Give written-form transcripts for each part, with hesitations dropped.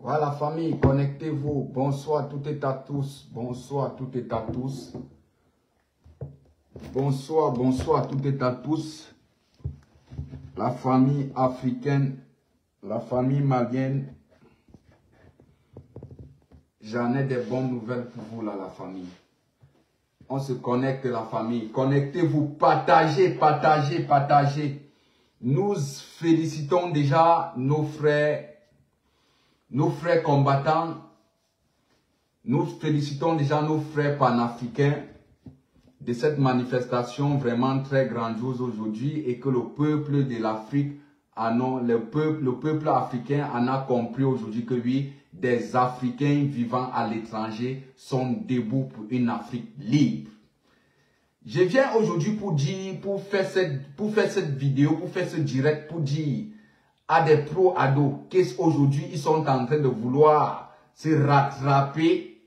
Voilà, famille, connectez-vous. Bonsoir, tout est à tous. Bonsoir, tout est à tous. Bonsoir, bonsoir, tout est à tous. La famille africaine, la famille malienne. J'en ai des bonnes nouvelles pour vous, là, la famille. On se connecte, la famille. Connectez-vous, partagez, partagez, partagez. Nous félicitons déjà nos frères combattants. Nous félicitons déjà nos frères panafricains de cette manifestation vraiment très grandiose aujourd'hui et que le peuple de l'Afrique, le peuple africain en a compris aujourd'hui que oui, des Africains vivant à l'étranger sont debout pour une Afrique libre. Je viens aujourd'hui pour faire cette vidéo, pour faire ce direct, pour dire à des pro-ados qu'aujourd'hui ils sont en train de vouloir se rattraper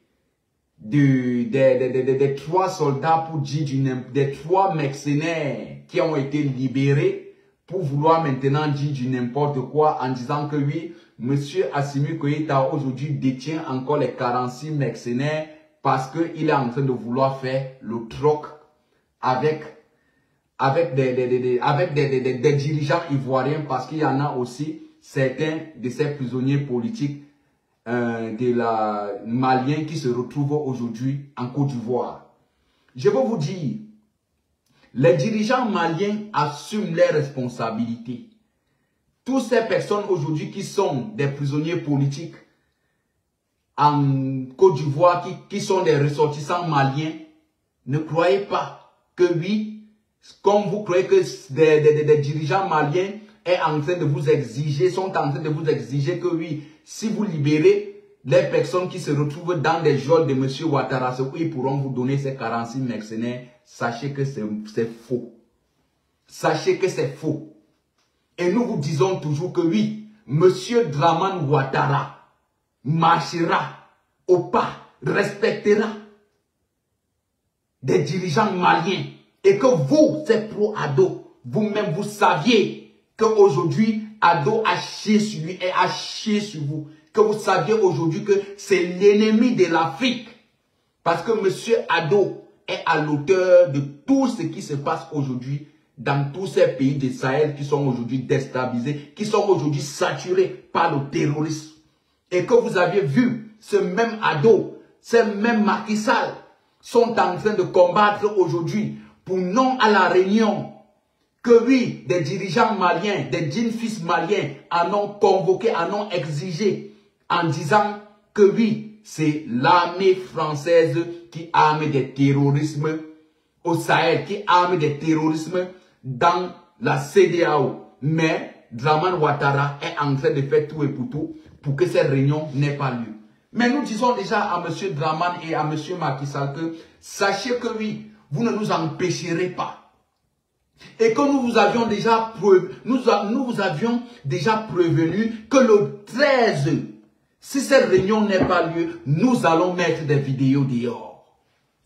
des 3 soldats, pour dire des 3 mercenaires qui ont été libérés, pour vouloir maintenant dire du n'importe quoi en disant que oui, monsieur Assimi Goïta aujourd'hui détient encore les 46 mercenaires parce qu'il est en train de vouloir faire le troc avec des dirigeants ivoiriens, parce qu'il y en a aussi certains de ces prisonniers politiques maliens qui se retrouvent aujourd'hui en Côte d'Ivoire. Je veux vous dire, les dirigeants maliens assument leurs responsabilités. Toutes ces personnes aujourd'hui qui sont des prisonniers politiques en Côte d'Ivoire, qui sont des ressortissants maliens, ne croyez pas que oui, comme vous croyez que des dirigeants maliens sont en train de vous exiger que oui, si vous libérez les personnes qui se retrouvent dans des geôles de M. Ouattara, ils pourront vous donner ces 46 mercenaires. Sachez que c'est faux. Sachez que c'est faux. Et nous vous disons toujours que oui, M. Dramane Ouattara marchera au pas, respectera des dirigeants maliens. Et que vous, ces pro-Ado, vous-même, vous saviez qu'aujourd'hui, Ado a chié sur lui et a chié sur vous. Que vous saviez aujourd'hui que c'est l'ennemi de l'Afrique. Parce que M. Ado est à l'auteur de tout ce qui se passe aujourd'hui dans tous ces pays du Sahel qui sont aujourd'hui déstabilisés, qui sont aujourd'hui saturés par le terrorisme. Et que vous aviez vu ce même Ado, ce même Macky Sall sont en train de combattre aujourd'hui pour non à la réunion que oui, des dirigeants maliens, des djinfis maliens en ont convoqué, en ont exigé en disant que oui, c'est l'armée française qui arme des terrorismes au Sahel, qui arme des terrorismes dans la CEDEAO. Mais Dramane Ouattara est en train de faire tout et pour tout pour que cette réunion n'ait pas lieu. Mais nous disons déjà à M. Dramane et à M. Macky Sall que sachez que oui, vous ne nous empêcherez pas. Et que nous vous avions déjà prévenu que le 13, si cette réunion n'est pas lieu, nous allons mettre des vidéos dehors.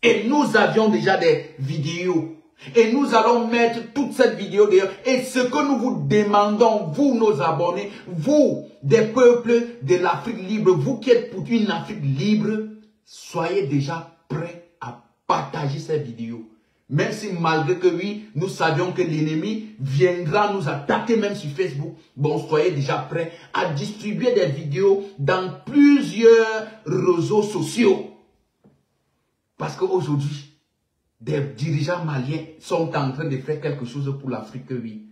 Et nous avions déjà des vidéos. Et nous allons mettre toute cette vidéo dehors. Et ce que nous vous demandons, vous nos abonnés, vous des peuples de l'Afrique libre, vous qui êtes pour une Afrique libre, soyez déjà prêts à partager ces vidéos. Même si malgré que oui, nous savions que l'ennemi viendra nous attaquer même sur Facebook. Bon, soyez déjà prêts à distribuer des vidéos dans plusieurs réseaux sociaux. Parce qu'aujourd'hui, des dirigeants maliens sont en train de faire quelque chose pour l'Afrique, oui.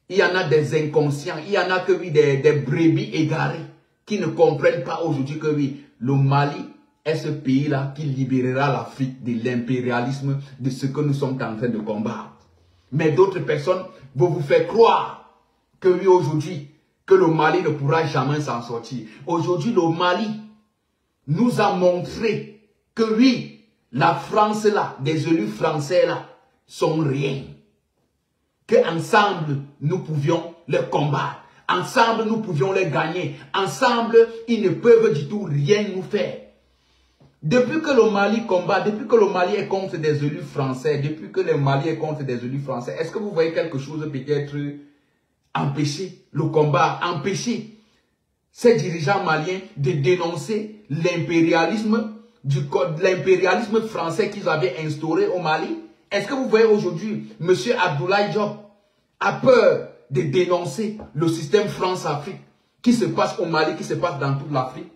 Il y en a des inconscients, il y en a que oui, des brebis égarés qui ne comprennent pas aujourd'hui que oui, le Mali est ce pays-là qui libérera l'Afrique de l'impérialisme, de ce que nous sommes en train de combattre. Mais d'autres personnes vont vous faire croire que oui, aujourd'hui, que le Mali ne pourra jamais s'en sortir. Aujourd'hui, le Mali nous a montré que oui, la France là, des élus français là, sont rien. Qu'ensemble, nous pouvions les combattre. Ensemble, nous pouvions les gagner. Ensemble, ils ne peuvent du tout rien nous faire. Depuis que le Mali combat, depuis que le Mali est contre des élus français, depuis que le Mali est contre des élus français, est-ce que vous voyez quelque chose peut-être empêcher le combat, empêcher ces dirigeants maliens de dénoncer l'impérialisme français qu'ils avaient instauré au Mali? Est-ce que vous voyez aujourd'hui, M. Abdoulaye Diop a peur de dénoncer le système France-Afrique qui se passe au Mali, qui se passe dans toute l'Afrique?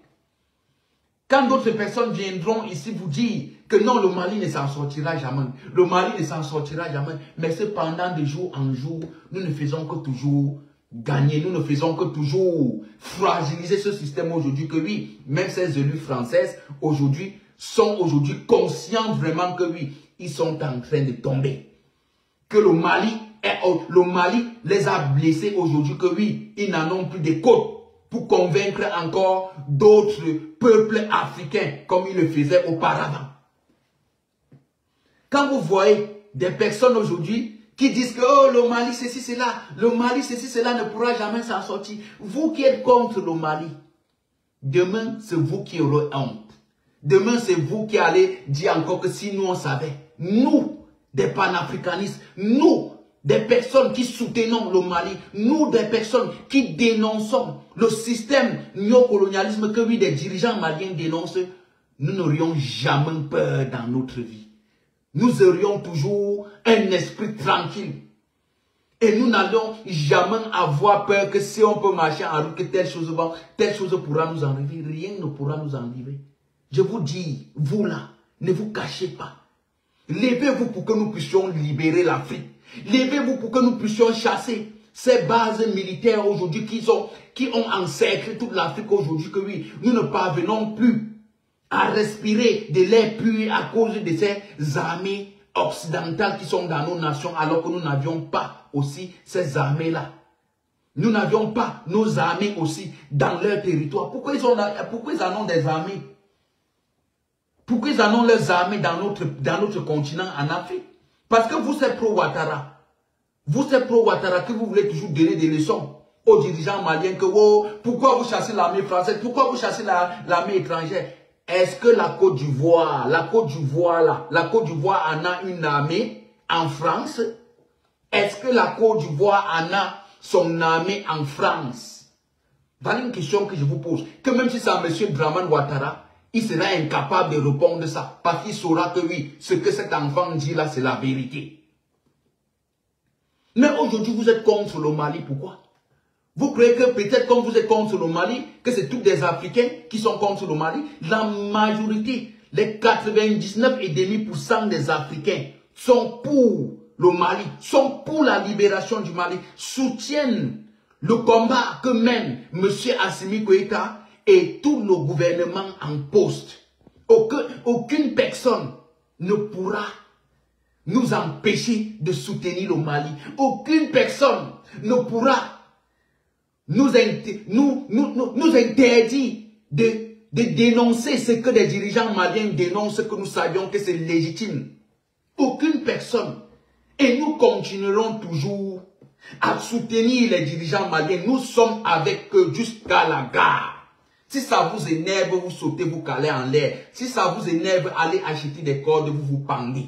Quand d'autres personnes viendront ici vous dire que non, le Mali ne s'en sortira jamais, le Mali ne s'en sortira jamais, mais cependant de jour en jour, nous ne faisons que toujours gagner, nous ne faisons que toujours fragiliser ce système aujourd'hui, que oui, même ces élus françaises aujourd'hui sont aujourd'hui conscients vraiment que oui, ils sont en train de tomber. Que le Mali les a blessés aujourd'hui, que oui, ils n'en ont plus de côtes pour convaincre encore d'autres peuples africains comme ils le faisaient auparavant. Quand vous voyez des personnes aujourd'hui qui disent que oh, le Mali ceci, cela, le Mali ceci, cela ne pourra jamais s'en sortir. Vous qui êtes contre le Mali, demain c'est vous qui aurez honte. Demain c'est vous qui allez dire encore que si nous on savait, nous des panafricanistes, nous des personnes qui soutenons le Mali, nous des personnes qui dénonçons le système néocolonialisme que oui des dirigeants maliens dénoncent, nous n'aurions jamais peur dans notre vie. Nous aurions toujours un esprit tranquille. Et nous n'allons jamais avoir peur que si on peut marcher en route, que telle chose pourra nous arriver. Rien ne pourra nous arriver. Je vous dis, vous là, ne vous cachez pas. Levez-vous pour que nous puissions libérer l'Afrique. Levez-vous pour que nous puissions chasser ces bases militaires aujourd'hui qui ont encerclé toute l'Afrique aujourd'hui, que oui, nous ne parvenons plus à respirer de l'air pur à cause de ces armées occidentales qui sont dans nos nations, alors que nous n'avions pas aussi ces armées-là. Nous n'avions pas nos armées aussi dans leur territoire. Pourquoi ils en ont des armées? Pourquoi ils en ont leurs armées dans notre continent en Afrique? Parce que vous, c'est pro-Ouattara. Vous, c'est pro-Ouattara que vous voulez toujours donner des leçons aux dirigeants maliens que oh, pourquoi vous chassez l'armée française? Pourquoi vous chassez l'armée étrangère? Est-ce que la Côte d'Ivoire en a une armée en France? Est-ce que la Côte d'Ivoire en a son armée en France? Voilà une question que je vous pose. Que même si c'est M. Dramane Ouattara, il sera incapable de répondre à ça. Parce qu'il saura que oui, ce que cet enfant dit là, c'est la vérité. Mais aujourd'hui, vous êtes contre le Mali. Pourquoi? Vous croyez que peut-être comme vous êtes contre le Mali, que c'est tous des Africains qui sont contre le Mali? La majorité, les 99,5% des Africains sont pour le Mali, sont pour la libération du Mali, soutiennent le combat que mène M. Assimi Goïta et tout le gouvernement en poste. Aucune personne ne pourra nous empêcher de soutenir le Mali. Aucune personne ne pourra nous interdire de dénoncer ce que les dirigeants maliens dénoncent, que nous savions que c'est légitime. Aucune personne. Et nous continuerons toujours à soutenir les dirigeants maliens. Nous sommes avec eux jusqu'à la gare. Si ça vous énerve, vous sautez, vous calez en l'air. Si ça vous énerve, allez acheter des cordes, vous vous pendez.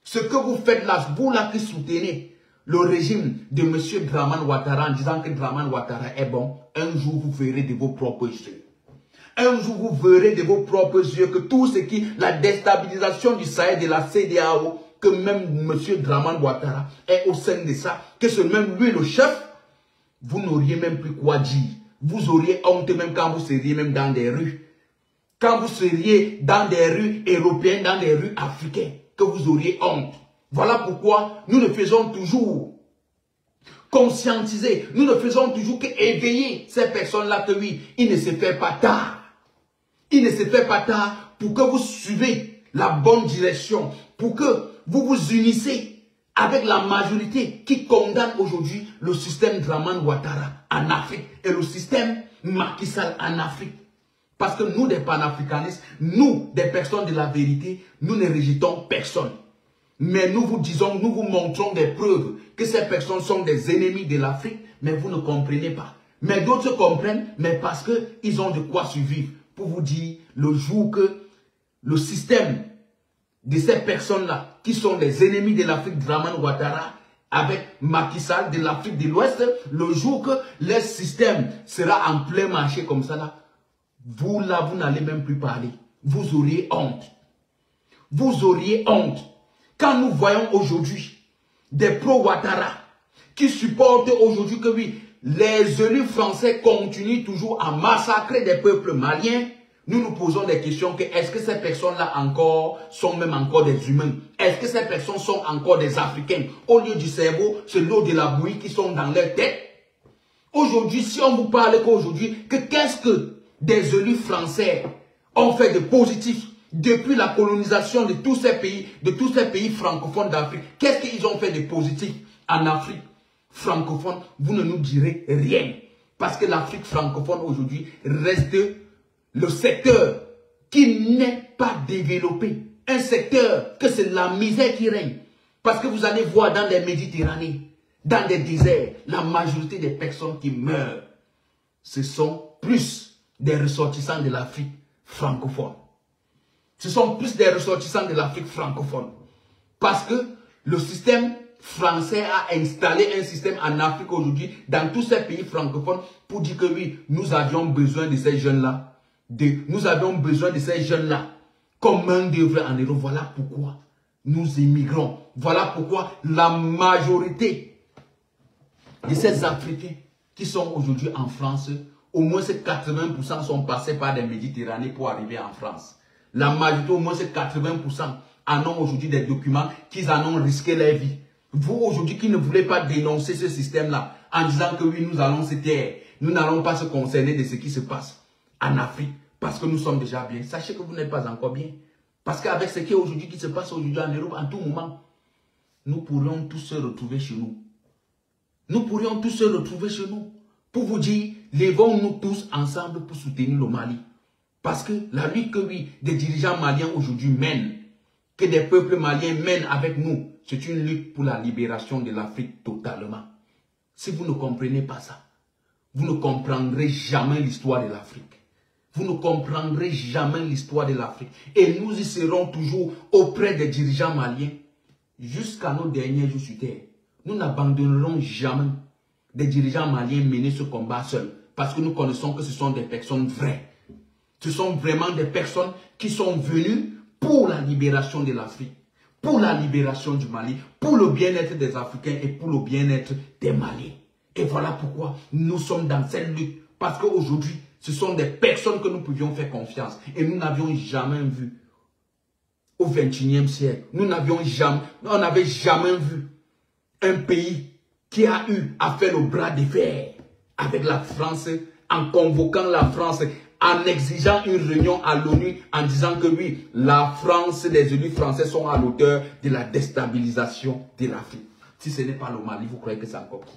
Ce que vous faites là, vous là qui soutenez le régime de M. Dramane Ouattara en disant que Dramane Ouattara est bon, un jour vous verrez de vos propres yeux. Un jour vous verrez de vos propres yeux que tout ce qui, la déstabilisation du Sahel, de la CEDEAO, que même M. Dramane Ouattara est au sein de ça, que c'est même lui le chef, vous n'auriez même plus quoi dire. Vous auriez honte même quand vous seriez même dans des rues. Quand vous seriez dans des rues européennes, dans des rues africaines, que vous auriez honte. Voilà pourquoi nous ne faisons toujours conscientiser, nous ne faisons toujours qu'éveiller ces personnes-là que oui, il ne se fait pas tard. Il ne se fait pas tard pour que vous suivez la bonne direction, pour que vous vous unissez avec la majorité qui condamne aujourd'hui le système Dramane Ouattara en Afrique et le système Macky Sall en Afrique. Parce que nous, des panafricanistes, nous, des personnes de la vérité, nous ne rejetons personne. Mais nous vous disons, nous vous montrons des preuves que ces personnes sont des ennemis de l'Afrique, mais vous ne comprenez pas. Mais d'autres comprennent, mais parce qu'ils ont de quoi survivre. Pour vous dire, le jour que le système de ces personnes-là, qui sont les ennemis de l'Afrique, Dramane Ouattara, avec Macky Sall de l'Afrique de l'Ouest, le jour que le système sera en plein marché comme ça, là, vous là, vous n'allez même plus parler. Vous auriez honte. Vous auriez honte. Quand nous voyons aujourd'hui des pro-Ouattara qui supportent aujourd'hui que oui, les élus français continuent toujours à massacrer des peuples maliens, nous nous posons des questions que est-ce que ces personnes-là encore sont même encore des humains? Est-ce que ces personnes sont encore des Africains? Au lieu du cerveau, c'est l'eau de la bouillie qui sont dans leur tête. Aujourd'hui, si on vous parle qu'aujourd'hui, qu'est-ce que des élus français ont fait de positif depuis la colonisation de tous ces pays francophones d'Afrique? Qu'est-ce qu'ils ont fait de positif en Afrique francophone? Vous ne nous direz rien. Parce que l'Afrique francophone aujourd'hui reste le secteur qui n'est pas développé. Un secteur que c'est la misère qui règne. Parce que vous allez voir dans les Méditerranées, dans des déserts, la majorité des personnes qui meurent, ce sont plus des ressortissants de l'Afrique francophone. Ce sont plus des ressortissants de l'Afrique francophone. Parce que le système français a installé un système en Afrique aujourd'hui, dans tous ces pays francophones, pour dire que oui, nous avions besoin de ces jeunes-là. Nous avions besoin de ces jeunes-là comme main d'œuvre en Europe. Voilà pourquoi nous émigrons. Voilà pourquoi la majorité de ces Africains qui sont aujourd'hui en France, au moins 80% sont passés par des Méditerranées pour arriver en France. La majorité, au moins 80% en ont aujourd'hui des documents qu'ils en ont risqué leur vie. Vous aujourd'hui qui ne voulez pas dénoncer ce système-là en disant que oui, nous allons se taire, nous n'allons pas se concerner de ce qui se passe en Afrique parce que nous sommes déjà bien. Sachez que vous n'êtes pas encore bien. Parce qu'avec ce qui est aujourd'hui, qui se passe aujourd'hui en Europe, en tout moment, nous pourrions tous se retrouver chez nous. Nous pourrions tous se retrouver chez nous. Pour vous dire, levons-nous tous ensemble pour soutenir le Mali. Parce que la lutte que oui, des dirigeants maliens aujourd'hui mènent, que des peuples maliens mènent avec nous, c'est une lutte pour la libération de l'Afrique totalement. Si vous ne comprenez pas ça, vous ne comprendrez jamais l'histoire de l'Afrique. Vous ne comprendrez jamais l'histoire de l'Afrique. Et nous y serons toujours auprès des dirigeants maliens jusqu'à nos derniers jours sur terre. Nous n'abandonnerons jamais des dirigeants maliens mener ce combat seuls. Parce que nous connaissons que ce sont des personnes vraies. Ce sont vraiment des personnes qui sont venues pour la libération de l'Afrique, pour la libération du Mali, pour le bien-être des Africains et pour le bien-être des Maliens. Et voilà pourquoi nous sommes dans cette lutte. Parce qu'aujourd'hui, ce sont des personnes que nous pouvions faire confiance. Et nous n'avions jamais vu au XXIe siècle. On n'avait jamais vu un pays qui a eu à faire le bras de fer avec la France, en convoquant la France, en exigeant une réunion à l'ONU, en disant que oui, la France, les élus français sont à l'auteur de la déstabilisation de l'Afrique. Si ce n'est pas le Mali, vous croyez que c'est encore qui?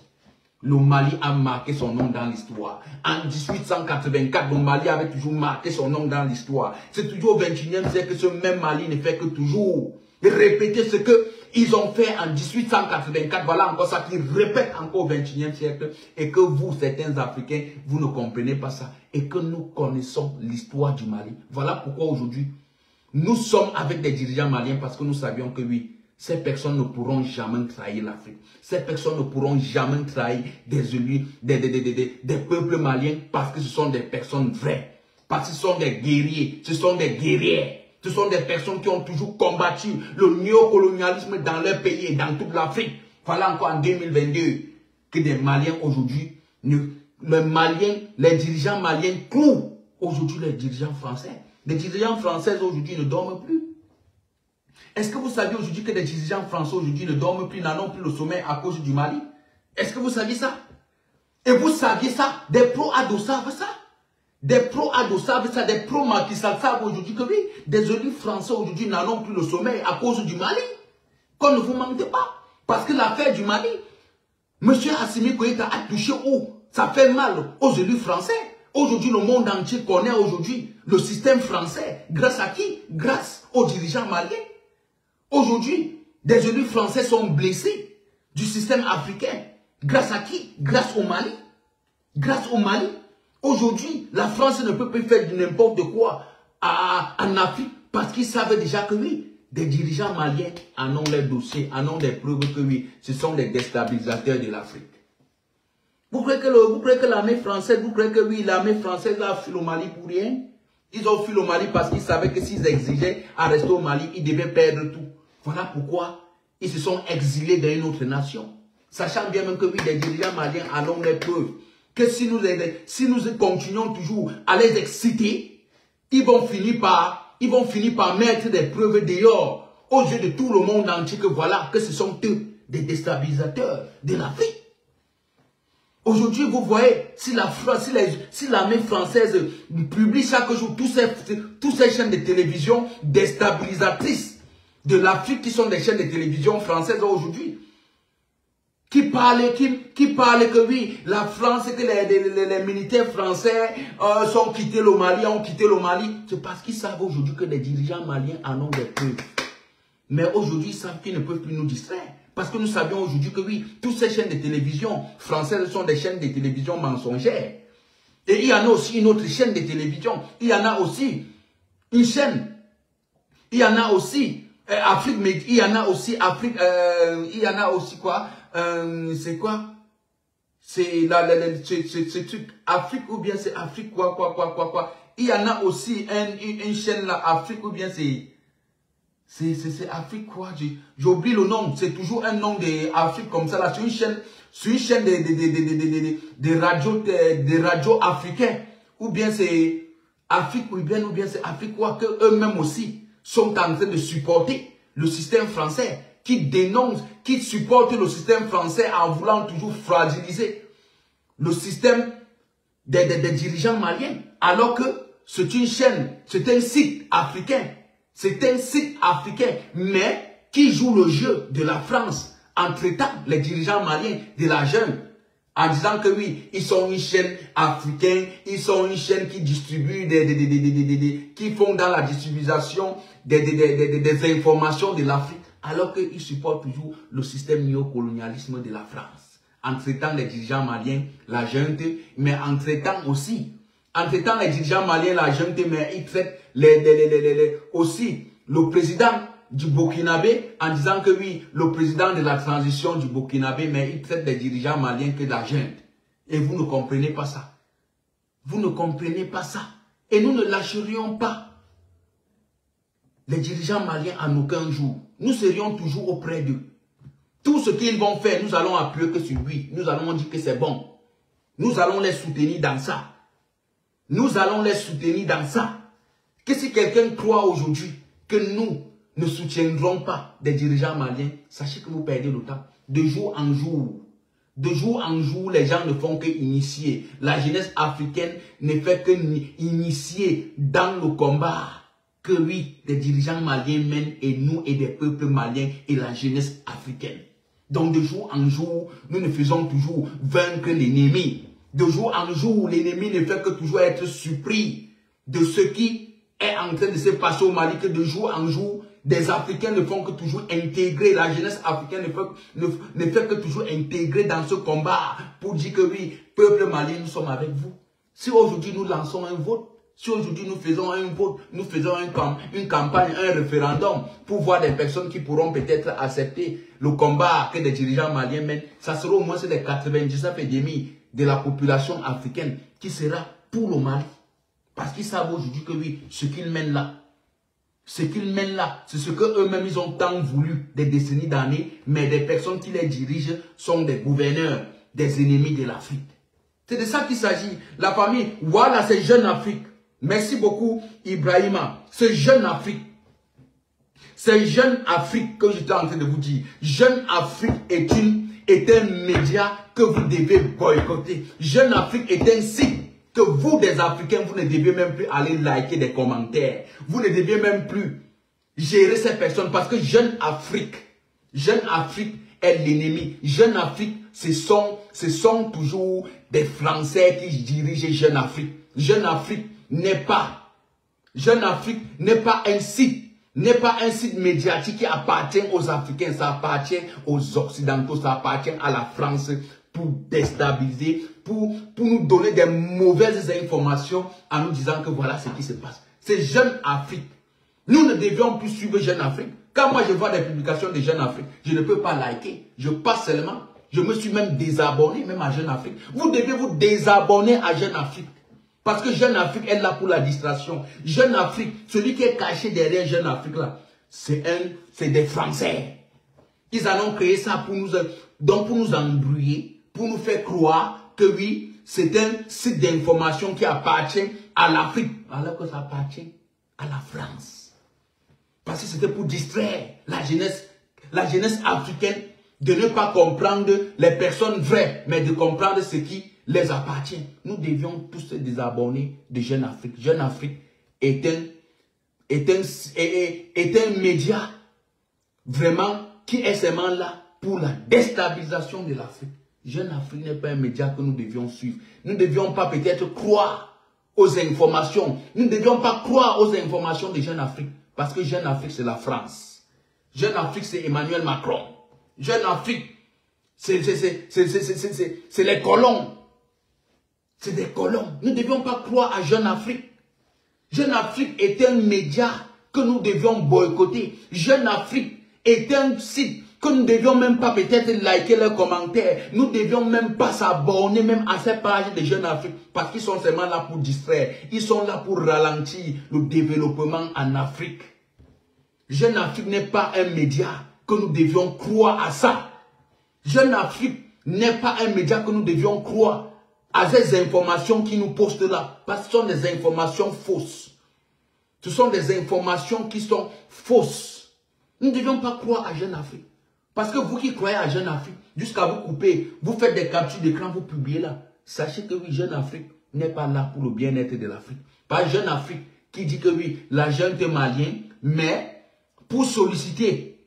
Le Mali a marqué son nom dans l'histoire. En 1884, le Mali avait toujours marqué son nom dans l'histoire. C'est toujours au XXIe siècle que ce même Mali ne fait que toujours répéter ce qu'ils ont fait en 1884. Voilà encore ça qu'ils répètent encore au XXIe siècle. Et que vous, certains Africains, vous ne comprenez pas ça. Et que nous connaissons l'histoire du Mali. Voilà pourquoi aujourd'hui, nous sommes avec des dirigeants maliens parce que nous savions que oui, ces personnes ne pourront jamais trahir l'Afrique. Ces personnes ne pourront jamais trahir des élus, des peuples maliens parce que ce sont des personnes vraies. Parce que ce sont des guerriers, ce sont des guerrières. Ce sont des personnes qui ont toujours combattu le néocolonialisme dans leur pays et dans toute l'Afrique. Voilà encore en 2022 que des Maliens aujourd'hui, les dirigeants maliens clouent aujourd'hui les dirigeants français. Les dirigeants français aujourd'hui ne dorment plus. Est-ce que vous saviez aujourd'hui que les dirigeants français aujourd'hui ne dorment plus, n'en ont plus le sommeil à cause du Mali? Est-ce que vous saviez ça? Et vous saviez ça? Des pro-Ado savent ça? Des pro-Ado savent ça? Des pro-Macky Sall savent aujourd'hui que oui, des élus français aujourd'hui n'en ont plus le sommeil à cause du Mali? Qu'on ne vous mentez pas. Parce que l'affaire du Mali, M. Assimi Goïta a touché où? Ça fait mal aux élus français. Aujourd'hui, le monde entier connaît aujourd'hui le système français. Grâce à qui? Grâce aux dirigeants maliens. Aujourd'hui, des élus français sont blessés du système africain. Grâce à qui? Grâce au Mali. Grâce au Mali. Aujourd'hui, la France ne peut plus faire n'importe quoi en Afrique parce qu'ils savent déjà que oui, des dirigeants maliens en ont les dossiers, en ont des preuves que oui, ce sont des déstabilisateurs de l'Afrique. Vous croyez que l'armée française, vous croyez que oui, l'armée française a fui au Mali pour rien? Ils ont fui au Mali parce qu'ils savaient que s'ils exigeaient à rester au Mali, ils devaient perdre tout. Voilà pourquoi ils se sont exilés dans une autre nation. Sachant bien même que oui, les dirigeants maliens en ont les preuves. Que si nous continuons toujours à les exciter, ils vont finir par mettre des preuves dehors aux yeux de tout le monde entier que voilà, que ce sont eux des déstabilisateurs de l'Afrique. Aujourd'hui, vous voyez, si l'armée française publie chaque jour tous ces chaînes de télévision déstabilisatrices de l'Afrique qui sont des chaînes de télévision françaises aujourd'hui, qui parlent que oui, la France, que les militaires français ont quitté le Mali, c'est parce qu'ils savent aujourd'hui que les dirigeants maliens en ont des preuves. Mais aujourd'hui, ils savent qu'ils ne peuvent plus nous distraire. Parce que nous savions aujourd'hui que oui, toutes ces chaînes de télévision françaises sont des chaînes de télévision mensongères. Et il y en a aussi une autre chaîne de télévision. Il y en a aussi une chaîne. Il y en a aussi Afrique, mais il y en a aussi Afrique. Il y en a aussi quoi? C'est quoi? C'est ce truc Afrique ou bien c'est Afrique quoi? Il y en a aussi une chaîne là, Afrique ou bien c'est Afrique quoi? J'oublie le nom. C'est toujours un nom d'Afrique comme ça là. C'est une chaîne de radio africains. Ou bien c'est Afrique ou bien c'est Afrique quoi? Que eux-mêmes aussi sont en train de supporter le système français. Qui dénonce, qui supporte le système français en voulant toujours fragiliser le système des dirigeants maliens. Alors que c'est une chaîne, c'est un site africain. C'est un site africain, mais qui joue le jeu de la France en traitant les dirigeants maliens de la junte, en disant que oui, ils sont une chaîne africaine, ils sont une chaîne qui distribue qui font dans la distribution des informations de l'Afrique, alors qu'ils supportent toujours le système néocolonialisme de la France, en traitant les dirigeants maliens, la junte, mais en traitant les dirigeants maliens, la junte, mais ils traitent aussi le président du Burkinabé en disant que oui, le président de la transition du Burkinabé, mais il traite les dirigeants maliens que de la junte. Et vous ne comprenez pas ça. Vous ne comprenez pas ça. Et nous ne lâcherions pas les dirigeants maliens en aucun jour. Nous serions toujours auprès d'eux. Tout ce qu'ils vont faire, nous allons appuyer que sur lui. Nous allons dire que c'est bon. Nous allons les soutenir dans ça. Nous allons les soutenir dans ça. Que si quelqu'un croit aujourd'hui que nous ne soutiendrons pas des dirigeants maliens, sachez que vous perdez le temps. De jour en jour, les gens ne font que initier. La jeunesse africaine ne fait que initier dans le combat que oui, des dirigeants maliens mènent et nous et des peuples maliens et la jeunesse africaine. Donc de jour en jour, nous ne faisons toujours vaincre l'ennemi. De jour en jour, l'ennemi ne fait que toujours être surpris de ce qui est en train de se passer au Mali, que de jour en jour, des Africains ne font que toujours intégrer, la jeunesse africaine ne fait que toujours intégrer dans ce combat pour dire que oui, peuple malien, nous sommes avec vous. Si aujourd'hui nous lançons un vote, si aujourd'hui nous faisons un vote, nous faisons une campagne, un référendum pour voir des personnes qui pourront peut-être accepter le combat que des dirigeants maliens mènent, ça sera au moins des 99,5% de la population africaine qui sera pour le Mali. Parce qu'ils savent aujourd'hui que oui, ce qu'ils mènent là, c'est ce qu'eux-mêmes ils ont tant voulu des décennies d'années, mais des personnes qui les dirigent sont des gouverneurs, des ennemis de l'Afrique. C'est de ça qu'il s'agit. La famille, voilà, c'est Jeune Afrique. Merci beaucoup, Ibrahima. C'est Jeune Afrique. C'est Jeune Afrique que j'étais en train de vous dire. Jeune Afrique est un média que vous devez boycotter. Jeune Afrique est un site que vous, des Africains, vous ne devez même plus aller liker des commentaires. Vous ne devez même plus gérer ces personnes parce que Jeune Afrique est l'ennemi. Jeune Afrique, ce sont toujours des Français qui dirigent Jeune Afrique. Jeune Afrique n'est pas un site. N'est pas un site médiatique qui appartient aux Africains, ça appartient aux Occidentaux, ça appartient à la France pour déstabiliser, pour nous donner des mauvaises informations en nous disant que voilà ce qui se passe. C'est Jeune Afrique. Nous ne devions plus suivre Jeune Afrique. Quand moi je vois des publications de Jeune Afrique, je ne peux pas liker. Je passe seulement. Je me suis même désabonné, même à Jeune Afrique. Vous devez vous désabonner à Jeune Afrique. Parce que Jeune Afrique est là pour la distraction. Jeune Afrique, celui qui est caché derrière Jeune Afrique là, c'est des Français. Ils en ont créé ça pour nous embrouiller, pour nous faire croire que oui, c'est un site d'information qui appartient à l'Afrique, alors que ça appartient à la France. Parce que c'était pour distraire la jeunesse africaine, de ne pas comprendre les personnes vraies, mais de comprendre ce qui les appartient. Nous devions tous se désabonner de Jeune Afrique. Jeune Afrique est un média vraiment qui est seulement là pour la déstabilisation de l'Afrique. Jeune Afrique n'est pas un média que nous devions suivre. Nous ne devions pas peut-être croire aux informations. Nous ne devions pas croire aux informations de Jeune Afrique. Parce que Jeune Afrique, c'est la France. Jeune Afrique, c'est Emmanuel Macron. Jeune Afrique, c'est les colons. C'est des colons. Nous ne devions pas croire à Jeune Afrique. Jeune Afrique est un média que nous devions boycotter. Jeune Afrique est un site que nous ne devions même pas peut-être liker leurs commentaires. Nous ne devions même pas s'abonner même à ces pages de Jeune Afrique. Parce qu'ils sont seulement là pour distraire. Ils sont là pour ralentir le développement en Afrique. Jeune Afrique n'est pas un média que nous devions croire à ça. Jeune Afrique n'est pas un média que nous devions croire à ces informations qui nous postent là. Parce que ce sont des informations fausses. Ce sont des informations qui sont fausses. Nous ne devions pas croire à Jeune Afrique. Parce que vous qui croyez à Jeune Afrique, jusqu'à vous couper, vous faites des captures d'écran, vous publiez là. Sachez que oui, Jeune Afrique n'est pas là pour le bien-être de l'Afrique. Pas Jeune Afrique qui dit que oui, la junte est malienne, mais pour solliciter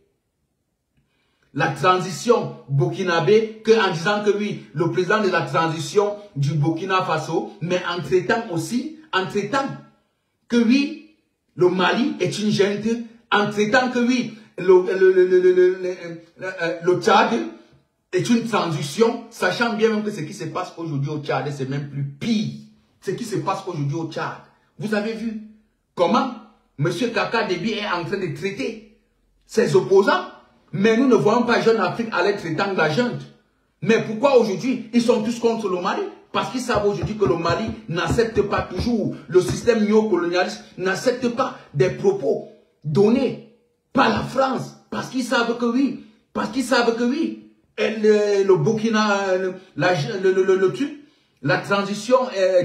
la transition burkinabé, en disant que oui, le président de la transition du Burkina Faso, mais entre-temps que oui, le Mali est une junte, entre-temps que oui, le Tchad est une transition, sachant bien même que ce qui se passe aujourd'hui au Tchad, c'est même plus pire. Ce qui se passe aujourd'hui au Tchad. Vous avez vu comment M. Kaka Déby est en train de traiter ses opposants, mais nous ne voyons pas Jeune Afrique aller traitant de la junte. Mais pourquoi aujourd'hui ils sont tous contre le Mali? Parce qu'ils savent aujourd'hui que le Mali n'accepte pas toujours, le système néocolonialiste n'accepte pas des propos donnés par la France. Parce qu'ils savent que oui, le Burkina, la transition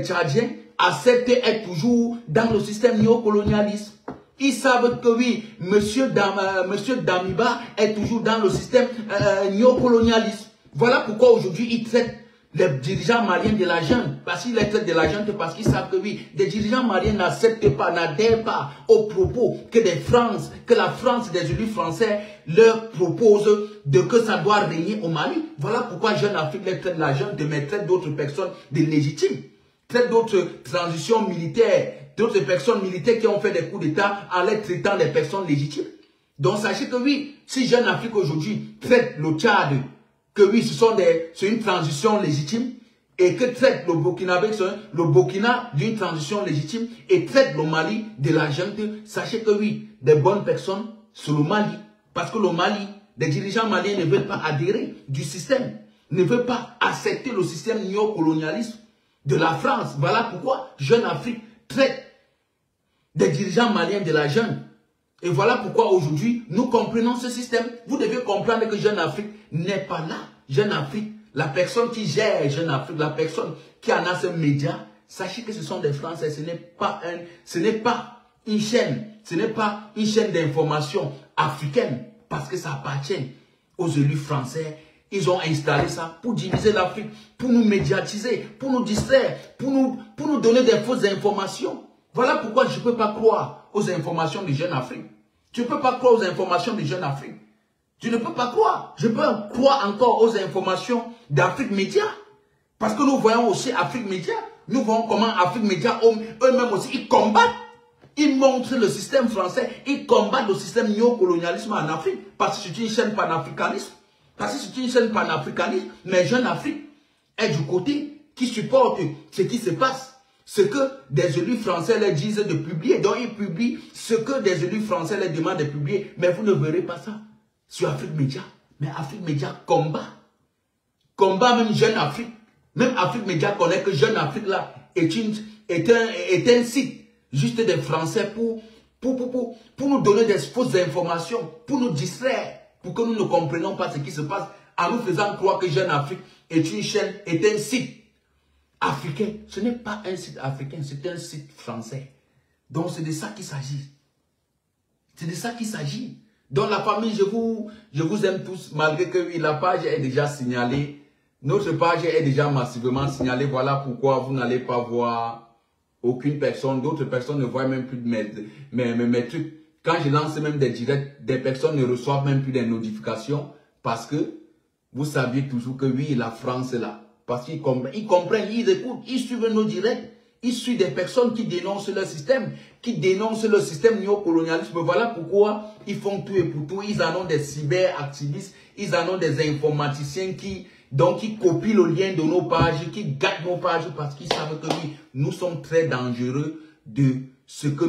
tchadienne accepte être toujours dans le système néocolonialiste. Ils savent que oui, Monsieur Damiba est toujours dans le système néocolonialiste. Voilà pourquoi aujourd'hui ils traitent les dirigeants maliens de la junte. Parce qu'ils les traitent de la junte parce qu'ils savent que oui, des dirigeants maliens n'acceptent pas, n'adhèrent pas aux propos que la France, des élus français leur propose de que ça doit régner au Mali. Voilà pourquoi Jeune Afrique les traite de la junte, mais traite d'autres personnes de légitimes. Traite d'autres transitions militaires, d'autres personnes militaires qui ont fait des coups d'État en les traitant des personnes légitimes. Donc sachez que oui, si Jeune Afrique aujourd'hui traite le Tchad, que oui, c'est une transition légitime, et que traite le Burkina d'une transition légitime, et traite le Mali de la junte, sachez que oui, des bonnes personnes sur le Mali, parce que le Mali, des dirigeants maliens ne veulent pas adhérer du système, ne veulent pas accepter le système néocolonialiste de la France. Voilà pourquoi Jeune Afrique traite des dirigeants maliens de la junte. Et voilà pourquoi aujourd'hui, nous comprenons ce système. Vous devez comprendre que Jeune Afrique n'est pas là. Jeune Afrique, la personne qui gère Jeune Afrique, la personne qui en a ce média, sachez que ce sont des Français. Ce n'est pas une chaîne d'information africaine, parce que ça appartient aux élus français. Ils ont installé ça pour diviser l'Afrique, pour nous médiatiser, pour nous distraire, pour nous donner des fausses informations. Voilà pourquoi je ne peux pas croire aux informations de Jeune Afrique. Tu ne peux pas croire aux informations de Jeune Afrique. Tu ne peux pas croire. Je peux croire encore aux informations d'Afrique Média. Parce que nous voyons aussi Afrique Média. Nous voyons comment Afrique Média, eux-mêmes aussi, ils combattent. Ils montrent le système français. Ils combattent le système néocolonialisme en Afrique. Parce que c'est une chaîne panafricaniste. Mais Jeune Afrique est du côté qui supporte ce qui se passe. ce que des élus français leur disent de publier. Donc, ils publient ce que des élus français leur demandent de publier. Mais vous ne verrez pas ça sur Afrique Média. Mais Afrique Média combat. Combat même Jeune Afrique. Même Afrique Média connaît que Jeune Afrique là est un site juste des Français pour nous donner des fausses informations, pour nous distraire, pour que nous ne comprenions pas ce qui se passe, en nous faisant croire que Jeune Afrique est une chaîne, est un site africain. Ce n'est pas un site africain, c'est un site français. Donc c'est de ça qu'il s'agit. C'est de ça qu'il s'agit. Donc la famille, je vous aime tous, malgré que oui, la page est déjà signalée. Notre page est déjà massivement signalée. Voilà pourquoi vous n'allez pas voir aucune personne. D'autres personnes ne voient même plus mes trucs. Quand je lance même des directs, des personnes ne reçoivent même plus des notifications. Parce que vous saviez toujours que oui, la France est là. Parce qu'ils comprennent, ils écoutent, ils suivent nos directs. Ils suivent des personnes qui dénoncent leur système, qui dénoncent le système néocolonialisme. Voilà pourquoi ils font tout et pour tout. Ils en ont des cyberactivistes, ils en ont des informaticiens qui copient le lien de nos pages, qui gâtent nos pages parce qu'ils savent que oui, nous sommes très dangereux de ce que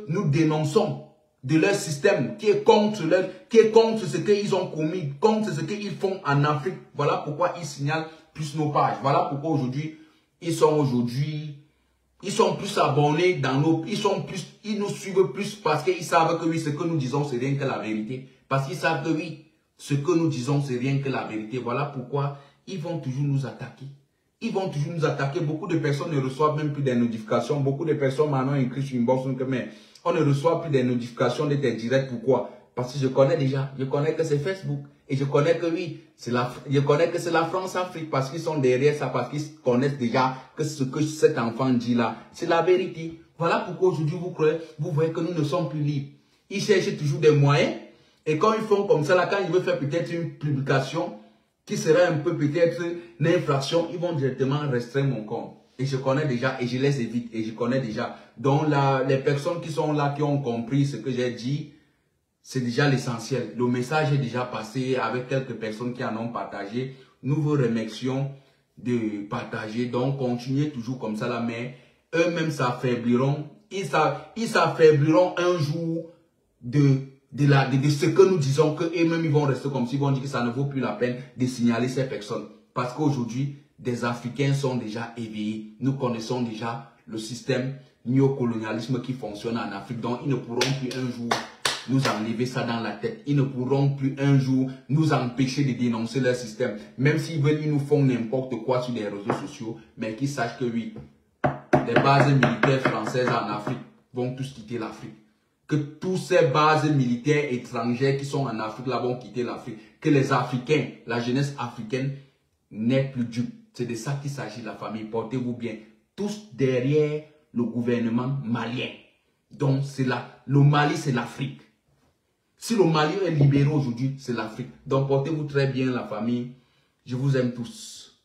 nous dénonçons, de leur système qui est contre ce qu'ils ont commis, contre ce qu'ils font en Afrique. Voilà pourquoi ils signalent plus nos pages. Voilà pourquoi aujourd'hui, ils sont plus abonnés dans ils nous suivent plus parce qu'ils savent que oui, ce que nous disons, c'est rien que la vérité. Parce qu'ils savent que oui, ce que nous disons, c'est rien que la vérité. Voilà pourquoi ils vont toujours nous attaquer. Ils vont toujours nous attaquer. Beaucoup de personnes ne reçoivent même plus des notifications. Beaucoup de personnes m'ont écrit sur une box que mais on ne reçoit plus des notifications de tes directs. Pourquoi? Parce que je connais déjà. Je connais que c'est Facebook. Et je connais que oui, je connais que c'est la France-Afrique parce qu'ils sont derrière ça, parce qu'ils connaissent déjà que ce que cet enfant dit là, c'est la vérité. Voilà pourquoi aujourd'hui vous voyez que nous ne sommes plus libres. Ils cherchent toujours des moyens. Et quand ils font comme ça, là, quand ils veulent faire peut-être une publication qui sera un peu peut-être une infraction, ils vont directement restreindre mon compte. Et je connais déjà, et je les évite, et je connais déjà. Donc là, les personnes qui sont là, qui ont compris ce que j'ai dit, c'est déjà l'essentiel. Le message est déjà passé avec quelques personnes qui en ont partagé. Nous vous remercions de partager. Donc, continuez toujours comme ça là, mais eux-mêmes s'affaibliront. Ils s'affaibliront un jour de ce que nous disons, que eux-mêmes ils vont rester comme s'ils vont dire que ça ne vaut plus la peine de signaler ces personnes. Parce qu'aujourd'hui, des Africains sont déjà éveillés. Nous connaissons déjà le système néocolonialisme qui fonctionne en Afrique. Donc, ils ne pourront plus un jour nous enlever ça dans la tête. Ils ne pourront plus un jour nous empêcher de dénoncer leur système. Même s'ils veulent, ils nous font n'importe quoi sur les réseaux sociaux. Mais qu'ils sachent que oui, les bases militaires françaises en Afrique vont tous quitter l'Afrique. Que toutes ces bases militaires étrangères qui sont en Afrique là vont quitter l'Afrique. Que les Africains, la jeunesse africaine n'est plus dupe. C'est de ça qu'il s'agit, la famille. Portez-vous bien. Tous derrière le gouvernement malien. Donc, c'est là. Le Mali, c'est l'Afrique. Si le Mali est libéré aujourd'hui, c'est l'Afrique. Donc, portez-vous très bien, la famille. Je vous aime tous.